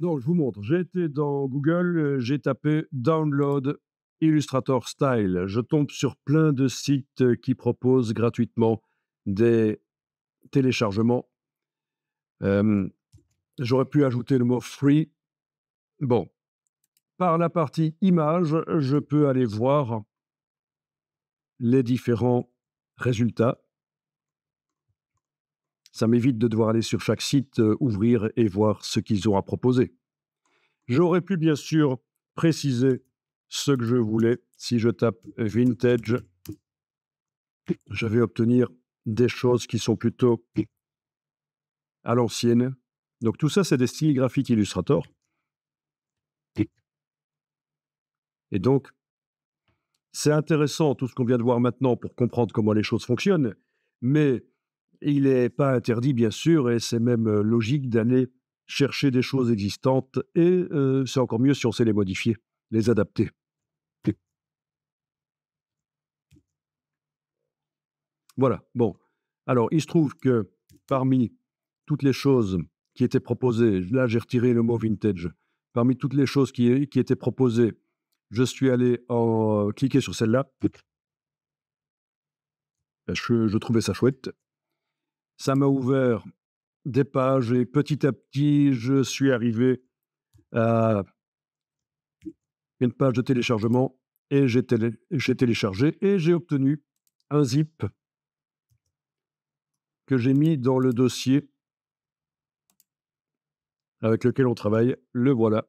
Donc, je vous montre. J'ai été dans Google, j'ai tapé Download Illustrator Style. Je tombe sur plein de sites qui proposent gratuitement des téléchargements. Euh, J'aurais pu ajouter le mot free. Bon, par la partie images, je peux aller voir les différents résultats. Ça m'évite de devoir aller sur chaque site, ouvrir et voir ce qu'ils ont à proposer. J'aurais pu bien sûr préciser ce que je voulais. Si je tape vintage, je vais obtenir des choses qui sont plutôt à l'ancienne. Donc tout ça, c'est des styles graphiques Illustrator. Et donc, c'est intéressant tout ce qu'on vient de voir maintenant pour comprendre comment les choses fonctionnent, mais il n'est pas interdit, bien sûr, et c'est même logique d'aller chercher des choses existantes, et c'est encore mieux si on sait les modifier, les adapter. Voilà, bon. Alors, il se trouve que parmi toutes les choses qui étaient proposées, là j'ai retiré le mot vintage, parmi toutes les choses qui étaient proposées, je suis allé cliquer sur celle-là. Je trouvais ça chouette. Ça m'a ouvert des pages et petit à petit, je suis arrivé à une page de téléchargement et j'ai téléchargé et j'ai obtenu un zip que j'ai mis dans le dossier avec lequel on travaille. Le voilà.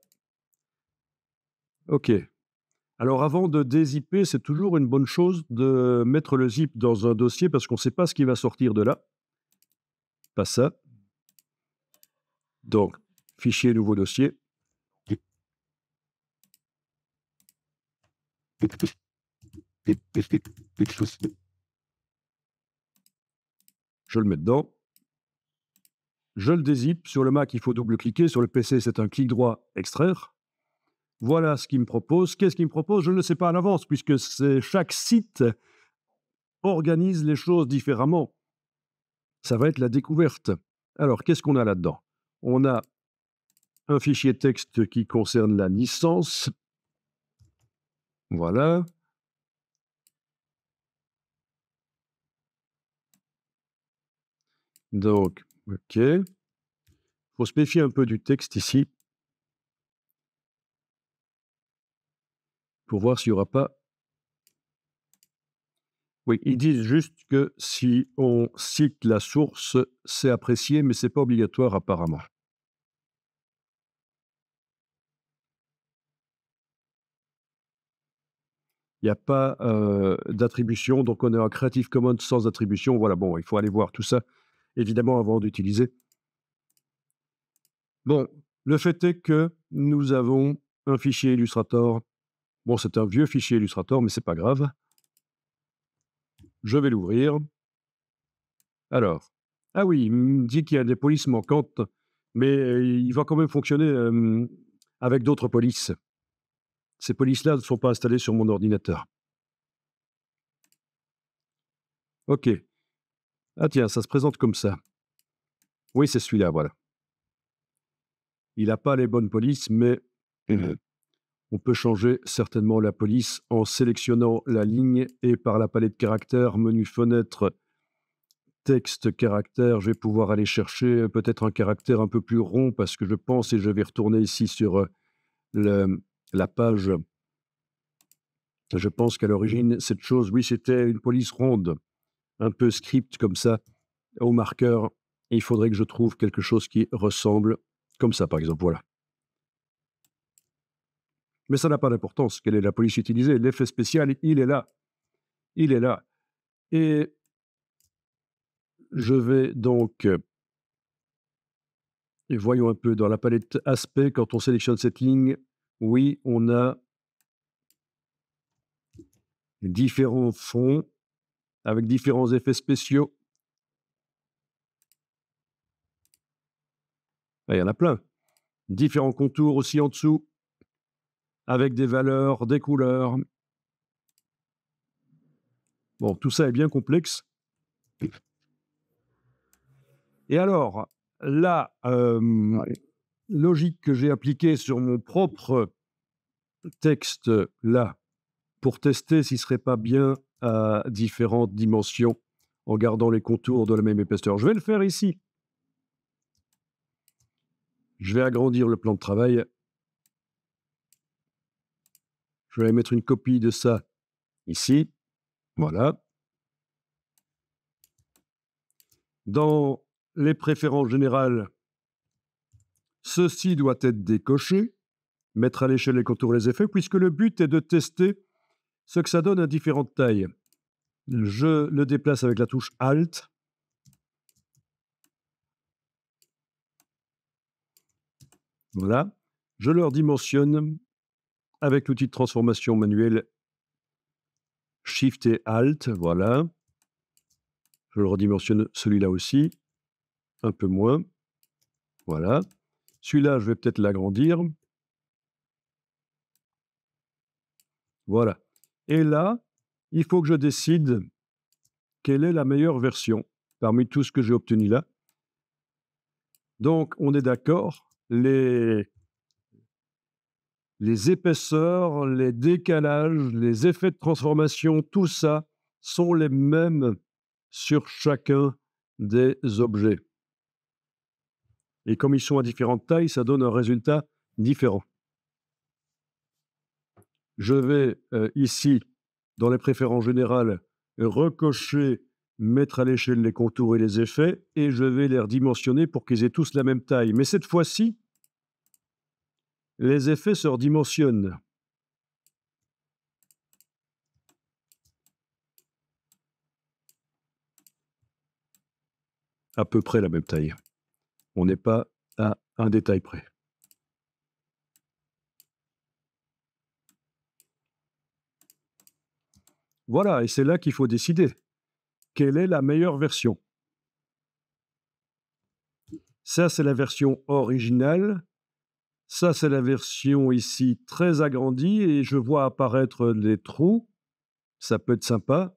OK. Alors avant de dézipper, c'est toujours une bonne chose de mettre le zip dans un dossier parce qu'on ne sait pas ce qui va sortir de là. Pas ça. Donc, fichier, nouveau dossier. Je le mets dedans. Je le dézippe. Sur le Mac, il faut double-cliquer. Sur le PC, c'est un clic droit, extraire. Voilà ce qu'il me propose. Qu'est-ce qu'il me propose? Je ne le sais pas à l'avance puisque chaque site organise les choses différemment. Ça va être la découverte. Alors, qu'est-ce qu'on a là-dedans? On a un fichier texte qui concerne la licence. Voilà. Donc, OK. Il faut se méfier un peu du texte ici pour voir s'il n'y aura pas. Oui, ils disent juste que si on cite la source, c'est apprécié, mais c'est pas obligatoire apparemment. Il n'y a pas d'attribution, donc on est en Creative Commons sans attribution. Voilà, bon, il faut aller voir tout ça, évidemment, avant d'utiliser. Bon, le fait est que nous avons un fichier Illustrator. Bon, c'est un vieux fichier Illustrator, mais c'est pas grave. Je vais l'ouvrir. Alors, ah oui, il me dit qu'il y a des polices manquantes, mais il va quand même fonctionner avec d'autres polices. Ces polices-là ne sont pas installées sur mon ordinateur. OK. Ah tiens, ça se présente comme ça. Oui, c'est celui-là, voilà. Il n'a pas les bonnes polices, mais on peut changer certainement la police en sélectionnant la ligne et par la palette caractères, menu fenêtre, texte, caractère, je vais pouvoir aller chercher peut-être un caractère un peu plus rond parce que je pense, et je vais retourner ici sur la page, je pense qu'à l'origine, cette chose, oui, c'était une police ronde, un peu script comme ça, au marqueur. Et il faudrait que je trouve quelque chose qui ressemble comme ça, par exemple, voilà. Mais ça n'a pas d'importance, quelle est la police utilisée. L'effet spécial, il est là. Il est là. Et je vais donc, et voyons un peu dans la palette aspect, quand on sélectionne cette ligne, oui, on a différents fonds avec différents effets spéciaux. Ah, il y en a plein. Différents contours aussi en dessous, avec des valeurs, des couleurs. Bon, tout ça est bien complexe. Et alors, là, logique que j'ai appliquée sur mon propre texte là, pour tester s'il ne serait pas bien à différentes dimensions en gardant les contours de la même épaisseur. Je vais le faire ici. Je vais agrandir le plan de travail. Je vais mettre une copie de ça ici. Voilà. Dans les préférences générales, ceci doit être décoché, mettre à l'échelle les contours et les effets, puisque le but est de tester ce que ça donne à différentes tailles. Je le déplace avec la touche Alt. Voilà. Je le redimensionne avec l'outil de transformation manuelle Shift et Alt. Voilà. Je le redimensionne celui-là aussi. Un peu moins. Voilà. Celui-là, je vais peut-être l'agrandir. Voilà. Et là, il faut que je décide quelle est la meilleure version parmi tout ce que j'ai obtenu là. Donc, on est d'accord, les épaisseurs, les décalages, les effets de transformation, tout ça sont les mêmes sur chacun des objets. Et comme ils sont à différentes tailles, ça donne un résultat différent. Je vais ici, dans les préférences générales, recocher, mettre à l'échelle les contours et les effets, et je vais les redimensionner pour qu'ils aient tous la même taille. Mais cette fois-ci, les effets se redimensionnent. À peu près la même taille. On n'est pas à un détail près. Voilà, et c'est là qu'il faut décider. Quelle est la meilleure version? Ça, c'est la version originale. Ça, c'est la version ici très agrandie et je vois apparaître des trous. Ça peut être sympa.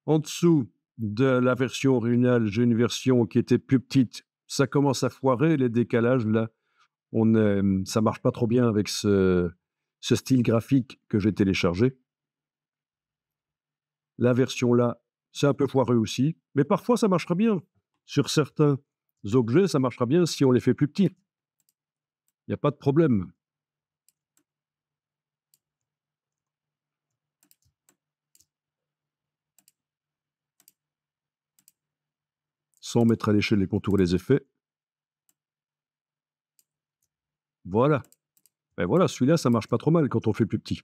En dessous de la version originale, j'ai une version qui était plus petite. Ça commence à foirer, les décalages, là. Ça marche pas trop bien avec ce style graphique que j'ai téléchargé. La version là, c'est un peu foireux aussi, mais parfois ça marchera bien. Sur certains objets, ça marchera bien si on les fait plus petits. Il n'y a pas de problème. Sans mettre à l'échelle les contours et les effets. Voilà. Ben voilà, celui-là, ça marche pas trop mal quand on fait plus petit.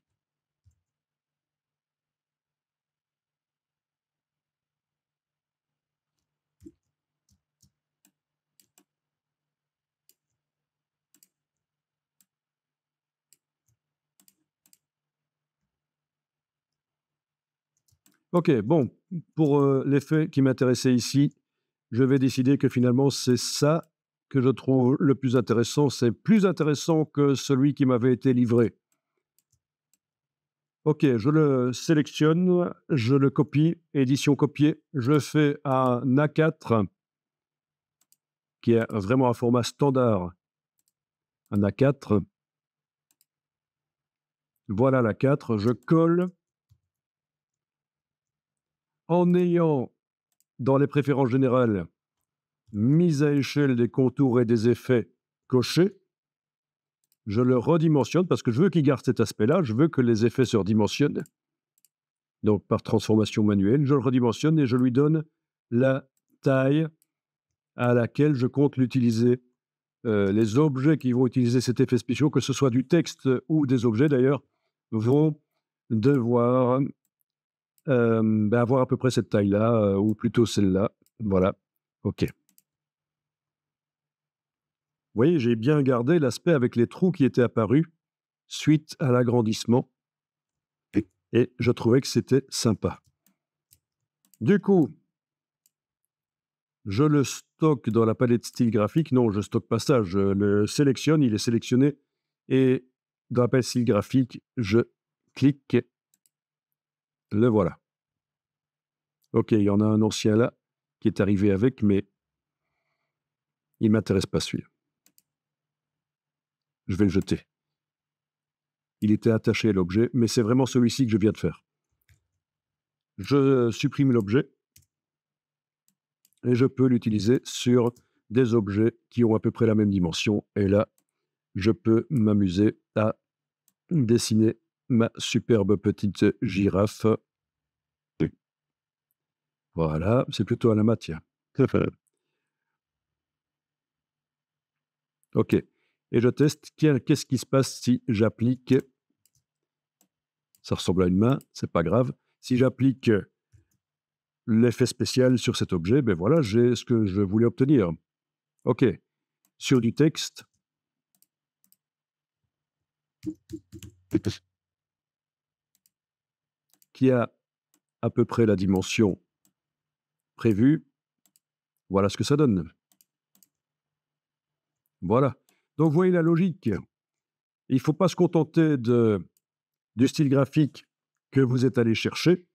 Ok, bon, pour l'effet qui m'intéressait ici, je vais décider que finalement, c'est ça que je trouve le plus intéressant. C'est plus intéressant que celui qui m'avait été livré. Ok, je le sélectionne, je le copie, édition copier, je fais un A4 qui est vraiment un format standard, un A4. Voilà l'A4, je colle en ayant dans les préférences générales mise à échelle des contours et des effets cochés. Je le redimensionne parce que je veux qu'il garde cet aspect-là, je veux que les effets se redimensionnent. Donc par transformation manuelle, je le redimensionne et je lui donne la taille à laquelle je compte l'utiliser. Les objets qui vont utiliser cet effet spécial, que ce soit du texte ou des objets d'ailleurs, vont devoir avoir à peu près cette taille-là, ou plutôt celle-là. Voilà. OK. Vous voyez, j'ai bien gardé l'aspect avec les trous qui étaient apparus suite à l'agrandissement et je trouvais que c'était sympa. Du coup, je le stocke dans la palette style graphique. Non, je stocke pas ça, je le sélectionne, il est sélectionné et dans la palette style graphique, je clique, le voilà. OK, il y en a un ancien là qui est arrivé avec, mais Il ne m'intéresse pas celui-là. Je vais le jeter. Il était attaché à l'objet, mais c'est vraiment celui-ci que je viens de faire. Je supprime l'objet et je peux l'utiliser sur des objets qui ont à peu près la même dimension. Et là, je peux m'amuser à dessiner ma superbe petite girafe. Voilà, c'est plutôt à la matière. OK. Et je teste qu'est-ce qui se passe si j'applique, ça ressemble à une main, c'est pas grave. Si j'applique l'effet spécial sur cet objet, ben voilà, j'ai ce que je voulais obtenir. OK. Sur du texte. Qui a à peu près la dimension prévue. Voilà ce que ça donne. Voilà. Donc, vous voyez la logique. Il ne faut pas se contenter du style graphique que vous êtes allé chercher.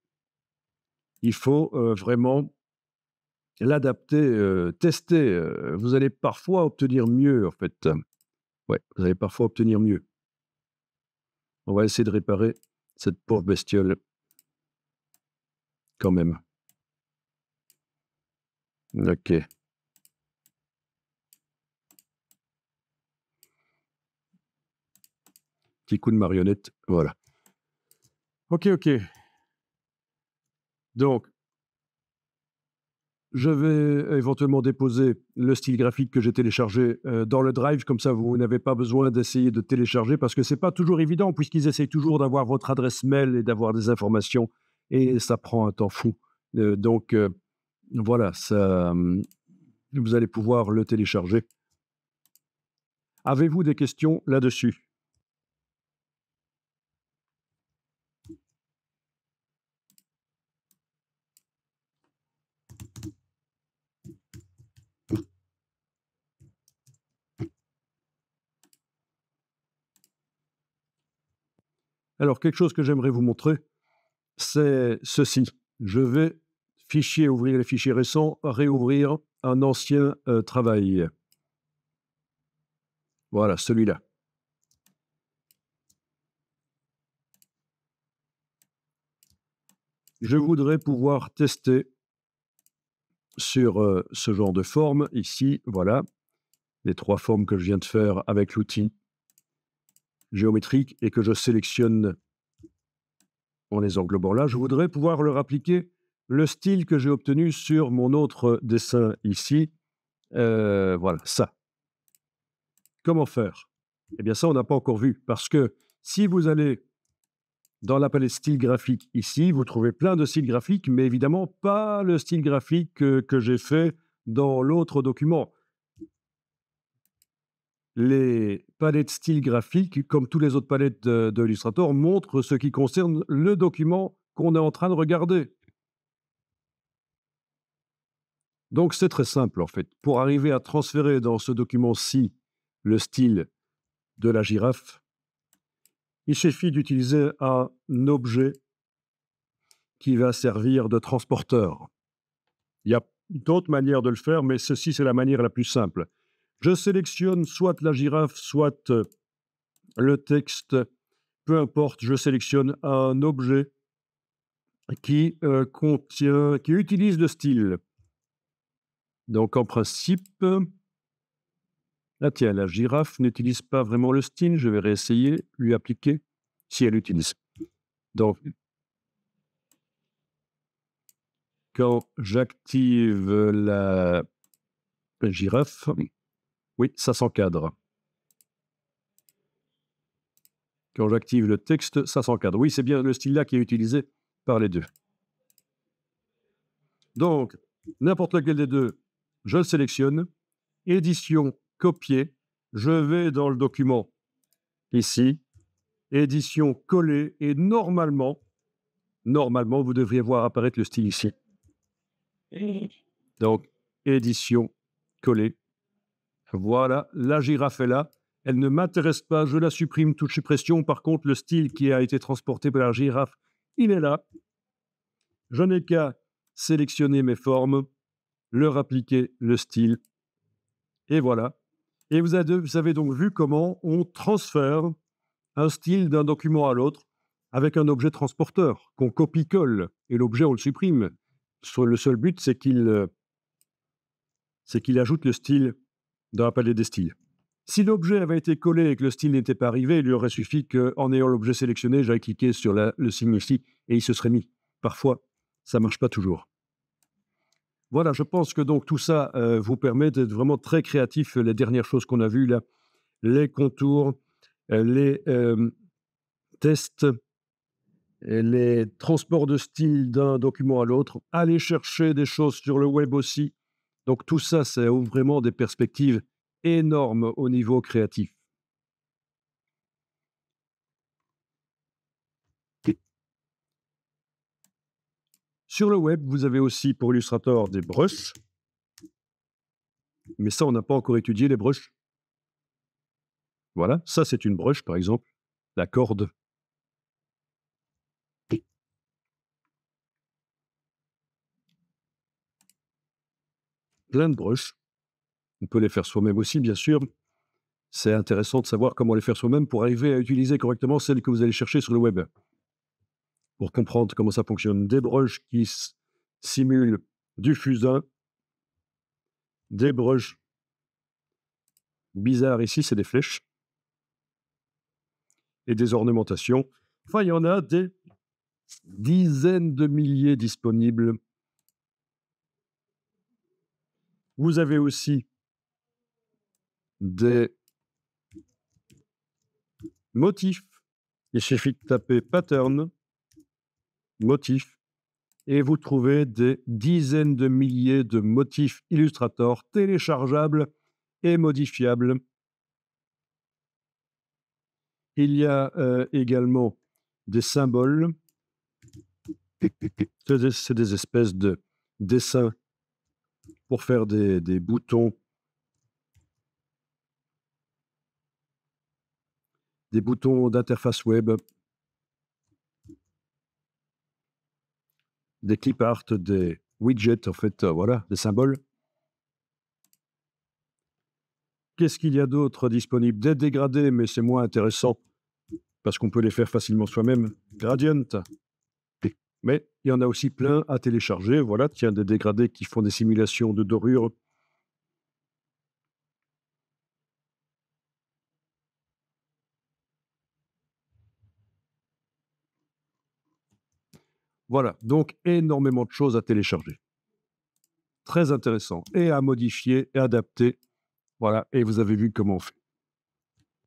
Il faut vraiment l'adapter, tester. Vous allez parfois obtenir mieux, en fait. Ouais, vous allez parfois obtenir mieux. On va essayer de réparer cette pauvre bestiole quand même. OK. Petit coup de marionnette, voilà. OK. Donc, je vais éventuellement déposer le style graphique que j'ai téléchargé dans le Drive, comme ça vous n'avez pas besoin d'essayer de télécharger parce que c'est pas toujours évident puisqu'ils essayent toujours d'avoir votre adresse mail et d'avoir des informations et ça prend un temps fou. Donc voilà, ça, vous allez pouvoir le télécharger. Avez-vous des questions là-dessus? Alors quelque chose que j'aimerais vous montrer, c'est ceci. Je vais ouvrir les fichiers récents, réouvrir un ancien travail. Voilà, celui-là. Je voudrais pouvoir tester sur ce genre de forme ici, voilà, les 3 formes que je viens de faire avec l'outil géométrique et que je sélectionne en les englobant là. Je voudrais pouvoir leur appliquer le style que j'ai obtenu sur mon autre dessin ici. Voilà, ça. Comment faire? Eh bien ça, on n'a pas encore vu parce que si vous allez dans la palette style graphique ici, vous trouvez plein de styles graphiques, mais évidemment pas le style graphique que j'ai fait dans l'autre document. Les palettes style graphique, comme toutes les autres palettes de Illustrator, montrent ce qui concerne le document qu'on est en train de regarder. Donc c'est très simple en fait. Pour arriver à transférer dans ce document-ci le style de la girafe, il suffit d'utiliser un objet qui va servir de transporteur. Il y a d'autres manières de le faire, mais ceci, c'est la manière la plus simple. Je sélectionne soit la girafe, soit le texte, peu importe, je sélectionne un objet qui utilise le style. Donc en principe, ah tiens, la girafe n'utilise pas vraiment le style, je vais réessayer, lui appliquer, si elle utilise. Donc, quand j'active la girafe, oui, ça s'encadre. Quand j'active le texte, ça s'encadre. Oui, c'est bien le style-là qui est utilisé par les deux. Donc, n'importe lequel des deux, je le sélectionne. Édition, copier. Je vais dans le document, ici. Édition, coller. Et normalement, vous devriez voir apparaître le style ici. Donc, édition, coller. Voilà, la girafe est là. Elle ne m'intéresse pas, je la supprime, toute suppression. Par contre, le style qui a été transporté par la girafe, il est là. Je n'ai qu'à sélectionner mes formes, leur appliquer le style, Et voilà. Et vous avez donc vu comment on transfère un style d'un document à l'autre avec un objet transporteur qu'on copie-colle et l'objet, on le supprime. Le seul but, c'est qu'il ajoute le style dans la palette des styles. Si l'objet avait été collé et que le style n'était pas arrivé, il lui aurait suffi qu'en ayant l'objet sélectionné, j'aille cliquer sur le signe ici et il se serait mis. Parfois, ça ne marche pas toujours. Voilà, je pense que donc tout ça vous permet d'être vraiment très créatif. Les dernières choses qu'on a vues là, les contours, les tests, et les transports de style d'un document à l'autre, aller chercher des choses sur le web aussi. Donc tout ça, ça ouvre vraiment des perspectives énormes au niveau créatif. Sur le web, vous avez aussi pour Illustrator des brushes. Mais ça, on n'a pas encore étudié les brushes. Voilà, ça c'est une brush par exemple, la corde. Plein de brushes. On peut les faire soi-même aussi, bien sûr. C'est intéressant de savoir comment les faire soi-même pour arriver à utiliser correctement celles que vous allez chercher sur le web. Pour comprendre comment ça fonctionne. Des brushes qui simulent du fusain. Des brushes bizarres ici, c'est des flèches. Et des ornementations. Enfin, il y en a des dizaines de milliers disponibles. Vous avez aussi des motifs. Il suffit de taper pattern, motif, et vous trouvez des dizaines de milliers de motifs Illustrator téléchargeables et modifiables. Il y a également des symboles. C'est des espèces de dessins pour faire des boutons. Des boutons d'interface web. Des clip art, des widgets, en fait, voilà, des symboles. Qu'est-ce qu'il y a d'autre disponible? Des dégradés, mais c'est moins intéressant parce qu'on peut les faire facilement soi-même. Gradient. Mais il y en a aussi plein à télécharger. Voilà, tiens, des dégradés qui font des simulations de dorure. Voilà, donc énormément de choses à télécharger. Très intéressant. Et à modifier et adapter. Voilà, et vous avez vu comment on fait.